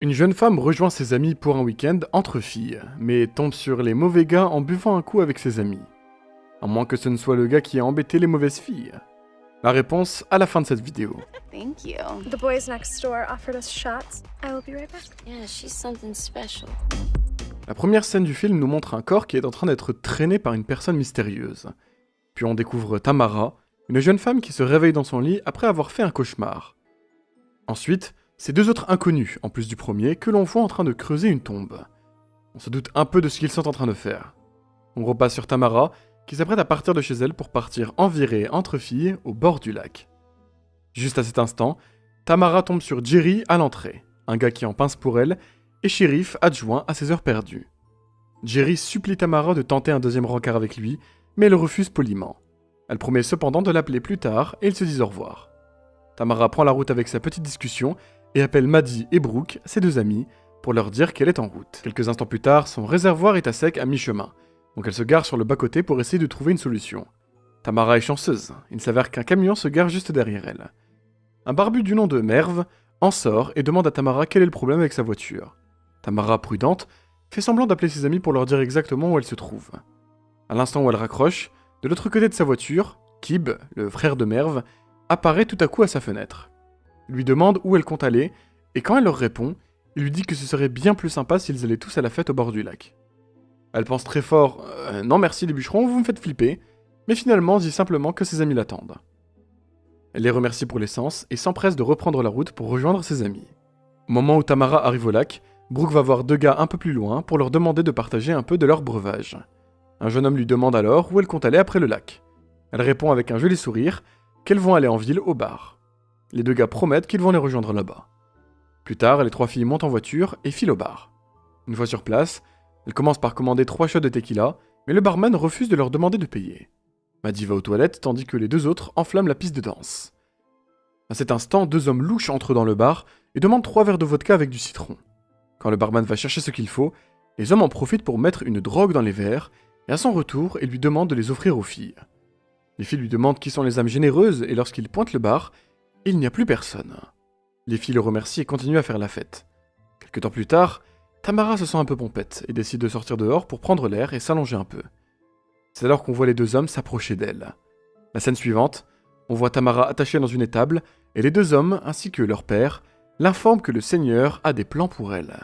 Une jeune femme rejoint ses amis pour un week-end entre filles, mais tombe sur les mauvais gars en buvant un coup avec ses amis. À moins que ce ne soit le gars qui a embêté les mauvaises filles. La réponse à la fin de cette vidéo. Thank you. The boys next door offered us shots. I will be right back. Yeah, she's something special. La première scène du film nous montre un corps qui est en train d'être traîné par une personne mystérieuse. Puis on découvre Tamara, une jeune femme qui se réveille dans son lit après avoir fait un cauchemar. Ensuite, c'est deux autres inconnus, en plus du premier, que l'on voit en train de creuser une tombe. On se doute un peu de ce qu'ils sont en train de faire. On repasse sur Tamara, qui s'apprête à partir de chez elle pour partir en virée entre filles au bord du lac. Juste à cet instant, Tamara tombe sur Jerry à l'entrée, un gars qui en pince pour elle, et shérif adjoint à ses heures perdues. Jerry supplie Tamara de tenter un deuxième rencard avec lui, mais elle refuse poliment. Elle promet cependant de l'appeler plus tard et ils se disent au revoir. Tamara prend la route avec sa petite discussion et appelle Maddie et Brooke, ses deux amis, pour leur dire qu'elle est en route. Quelques instants plus tard, son réservoir est à sec à mi-chemin, donc elle se gare sur le bas-côté pour essayer de trouver une solution. Tamara est chanceuse, il s'avère qu'un camion se gare juste derrière elle. Un barbu du nom de Merv en sort et demande à Tamara quel est le problème avec sa voiture. Tamara, prudente, fait semblant d'appeler ses amis pour leur dire exactement où elle se trouve. À l'instant où elle raccroche, de l'autre côté de sa voiture, Kib, le frère de Merv, apparaît tout à coup à sa fenêtre. Il lui demande où elle compte aller, et quand elle leur répond, il lui dit que ce serait bien plus sympa s'ils allaient tous à la fête au bord du lac. Elle pense très fort « Non merci les bûcherons, vous me faites flipper », mais finalement dit simplement que ses amis l'attendent. Elle les remercie pour l'essence et s'empresse de reprendre la route pour rejoindre ses amis. Au moment où Tamara arrive au lac, Brooke va voir deux gars un peu plus loin pour leur demander de partager un peu de leur breuvage. Un jeune homme lui demande alors où elle compte aller après le lac. Elle répond avec un joli sourire qu'elles vont aller en ville au bar. Les deux gars promettent qu'ils vont les rejoindre là-bas. Plus tard, les trois filles montent en voiture et filent au bar. Une fois sur place, elles commencent par commander 3 shots de tequila, mais le barman refuse de leur demander de payer. Maddie va aux toilettes tandis que les deux autres enflamment la piste de danse. À cet instant, deux hommes louches entrent dans le bar et demandent 3 verres de vodka avec du citron. Quand le barman va chercher ce qu'il faut, les hommes en profitent pour mettre une drogue dans les verres, et à son retour, ils lui demandent de les offrir aux filles. Les filles lui demandent qui sont les âmes généreuses, et lorsqu'il pointe le bar, il n'y a plus personne. Les filles le remercient et continuent à faire la fête. Quelque temps plus tard, Tamara se sent un peu pompette et décide de sortir dehors pour prendre l'air et s'allonger un peu. C'est alors qu'on voit les deux hommes s'approcher d'elle. La scène suivante, on voit Tamara attachée dans une étable, et les deux hommes, ainsi que leur père, l'informent que le Seigneur a des plans pour elle.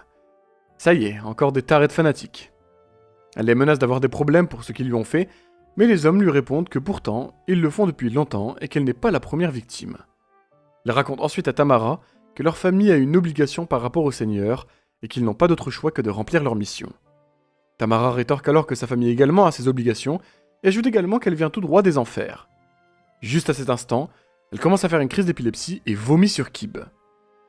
Ça y est, encore des tarés de fanatiques. Elle les menace d'avoir des problèmes pour ce qu'ils lui ont fait, mais les hommes lui répondent que pourtant, ils le font depuis longtemps et qu'elle n'est pas la première victime. Elle raconte ensuite à Tamara que leur famille a une obligation par rapport au Seigneur et qu'ils n'ont pas d'autre choix que de remplir leur mission. Tamara rétorque alors que sa famille également a ses obligations et ajoute également qu'elle vient tout droit des enfers. Juste à cet instant, elle commence à faire une crise d'épilepsie et vomit sur Kib.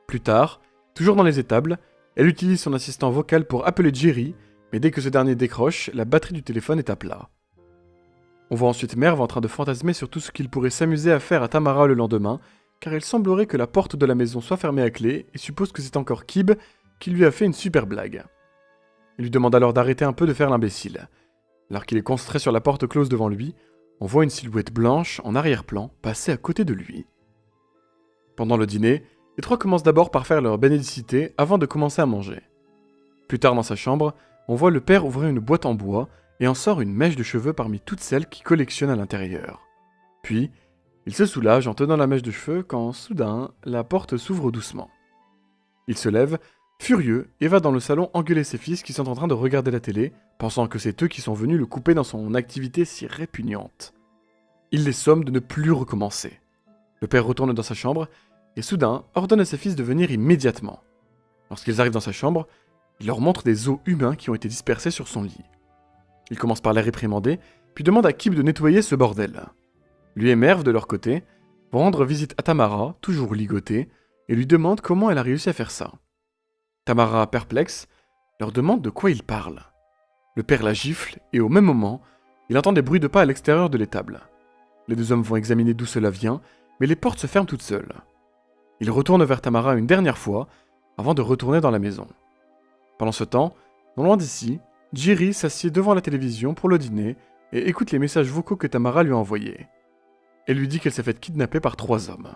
Plus tard, toujours dans les étables, elle utilise son assistant vocal pour appeler Jerry, mais dès que ce dernier décroche, la batterie du téléphone est à plat. On voit ensuite Merv en train de fantasmer sur tout ce qu'il pourrait s'amuser à faire à Tamara le lendemain, car il semblerait que la porte de la maison soit fermée à clé et suppose que c'est encore Kib qui lui a fait une super blague. Il lui demande alors d'arrêter un peu de faire l'imbécile. Alors qu'il est concentré sur la porte close devant lui, on voit une silhouette blanche en arrière-plan passer à côté de lui. Pendant le dîner, les trois commencent d'abord par faire leur bénédicité avant de commencer à manger. Plus tard dans sa chambre, on voit le père ouvrir une boîte en bois et en sort une mèche de cheveux parmi toutes celles qu'il collectionne à l'intérieur. Puis, il se soulage en tenant la mèche de cheveux quand, soudain, la porte s'ouvre doucement. Il se lève, furieux, et va dans le salon engueuler ses fils qui sont en train de regarder la télé, pensant que c'est eux qui sont venus le couper dans son activité si répugnante. Il les somme de ne plus recommencer. Le père retourne dans sa chambre, et soudain ordonne à ses fils de venir immédiatement. Lorsqu'ils arrivent dans sa chambre, il leur montre des os humains qui ont été dispersés sur son lit. Il commence par les réprimander, puis demande à Kib de nettoyer ce bordel. Lui et Merv, de leur côté, vont rendre visite à Tamara, toujours ligotée, et lui demandent comment elle a réussi à faire ça. Tamara, perplexe, leur demande de quoi il parle. Le père la gifle, et au même moment, il entend des bruits de pas à l'extérieur de l'étable. Les deux hommes vont examiner d'où cela vient, mais les portes se ferment toutes seules. Il retourne vers Tamara une dernière fois, avant de retourner dans la maison. Pendant ce temps, non loin d'ici, Jerry s'assied devant la télévision pour le dîner et écoute les messages vocaux que Tamara lui a envoyés. Elle lui dit qu'elle s'est faite kidnapper par 3 hommes.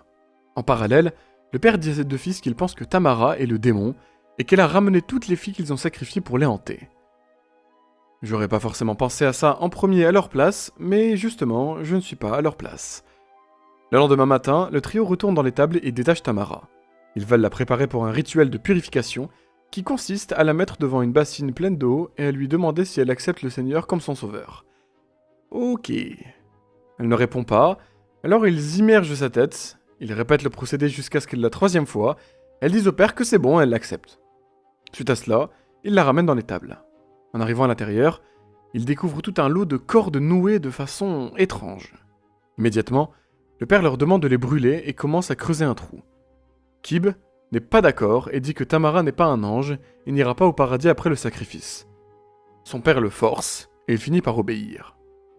En parallèle, le père dit à ses deux fils qu'il pense que Tamara est le démon et qu'elle a ramené toutes les filles qu'ils ont sacrifiées pour les hanter. J'aurais pas forcément pensé à ça en premier à leur place, mais justement, je ne suis pas à leur place. Le lendemain matin, le trio retourne dans l'étable et détache Tamara. Ils veulent la préparer pour un rituel de purification qui consiste à la mettre devant une bassine pleine d'eau et à lui demander si elle accepte le Seigneur comme son sauveur. Ok. Elle ne répond pas, alors ils immergent sa tête, ils répètent le procédé jusqu'à ce que la troisième fois, elles disent au père que c'est bon, elle l'accepte. Suite à cela, ils la ramènent dans l'étable. En arrivant à l'intérieur, ils découvrent tout un lot de cordes nouées de façon étrange. Immédiatement, le père leur demande de les brûler et commence à creuser un trou. Kib n'est pas d'accord et dit que Tamara n'est pas un ange et n'ira pas au paradis après le sacrifice. Son père le force et il finit par obéir.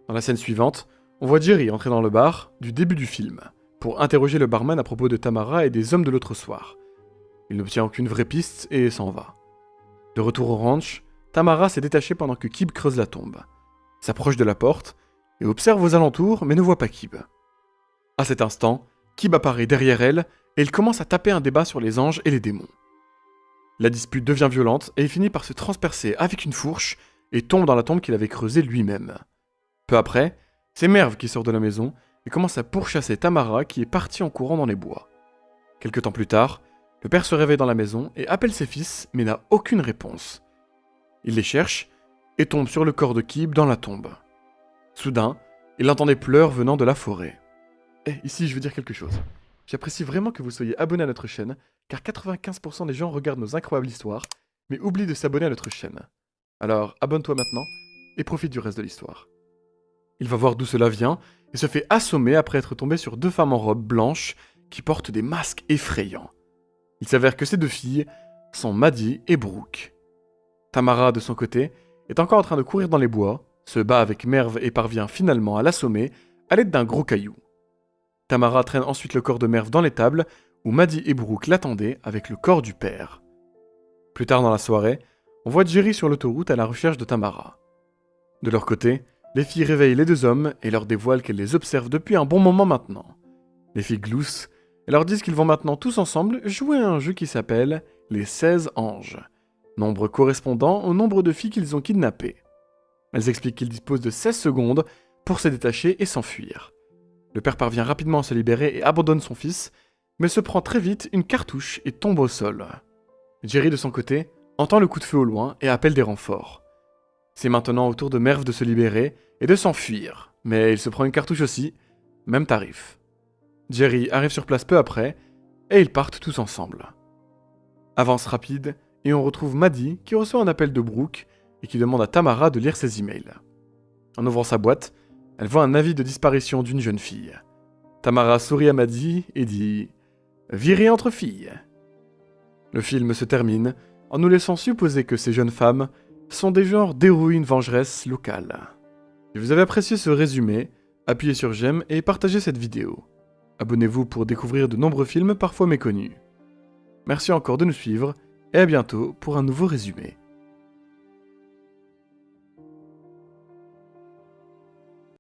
Dans la scène suivante, on voit Jerry entrer dans le bar du début du film pour interroger le barman à propos de Tamara et des hommes de l'autre soir. Il n'obtient aucune vraie piste et s'en va. De retour au ranch, Tamara s'est détachée pendant que Kib creuse la tombe, s'approche de la porte et observe aux alentours mais ne voit pas Kib. À cet instant, Kib apparaît derrière elle et il commence à taper un débat sur les anges et les démons. La dispute devient violente et il finit par se transpercer avec une fourche et tombe dans la tombe qu'il avait creusée lui-même. Peu après, c'est Merv qui sort de la maison et commence à pourchasser Tamara qui est partie en courant dans les bois. Quelque temps plus tard, le père se réveille dans la maison et appelle ses fils mais n'a aucune réponse. Il les cherche et tombe sur le corps de Kib dans la tombe. Soudain, il entend des pleurs venant de la forêt. Ici je veux dire quelque chose. J'apprécie vraiment que vous soyez abonné à notre chaîne, car 95% des gens regardent nos incroyables histoires, mais oublient de s'abonner à notre chaîne. Alors abonne-toi maintenant, et profite du reste de l'histoire. Il va voir d'où cela vient, et se fait assommer après être tombé sur deux femmes en robe blanche qui portent des masques effrayants. Il s'avère que ces deux filles sont Maddie et Brooke. Tamara, de son côté, est encore en train de courir dans les bois, se bat avec Merv et parvient finalement à l'assommer à l'aide d'un gros caillou. Tamara traîne ensuite le corps de Merv dans l'étable, où Maddie et Brooke l'attendaient avec le corps du père. Plus tard dans la soirée, on voit Jerry sur l'autoroute à la recherche de Tamara. De leur côté, les filles réveillent les deux hommes et leur dévoilent qu'elles les observent depuis un bon moment maintenant. Les filles gloussent et leur disent qu'ils vont maintenant tous ensemble jouer à un jeu qui s'appelle les 16 anges, nombre correspondant au nombre de filles qu'ils ont kidnappées. Elles expliquent qu'ils disposent de 16 secondes pour se détacher et s'enfuir. Le père parvient rapidement à se libérer et abandonne son fils, mais se prend très vite une cartouche et tombe au sol. Jerry, de son côté, entend le coup de feu au loin et appelle des renforts. C'est maintenant au tour de Merv de se libérer et de s'enfuir, mais il se prend une cartouche aussi, même tarif. Jerry arrive sur place peu après, et ils partent tous ensemble. Avance rapide, et on retrouve Maddie qui reçoit un appel de Brooke et qui demande à Tamara de lire ses emails. En ouvrant sa boîte, elle voit un avis de disparition d'une jeune fille. Tamara sourit à Maddie et dit « Virée entre filles ». Le film se termine en nous laissant supposer que ces jeunes femmes sont des genres d'héroïnes vengeresses locales. Si vous avez apprécié ce résumé, appuyez sur j'aime et partagez cette vidéo. Abonnez-vous pour découvrir de nombreux films parfois méconnus. Merci encore de nous suivre et à bientôt pour un nouveau résumé.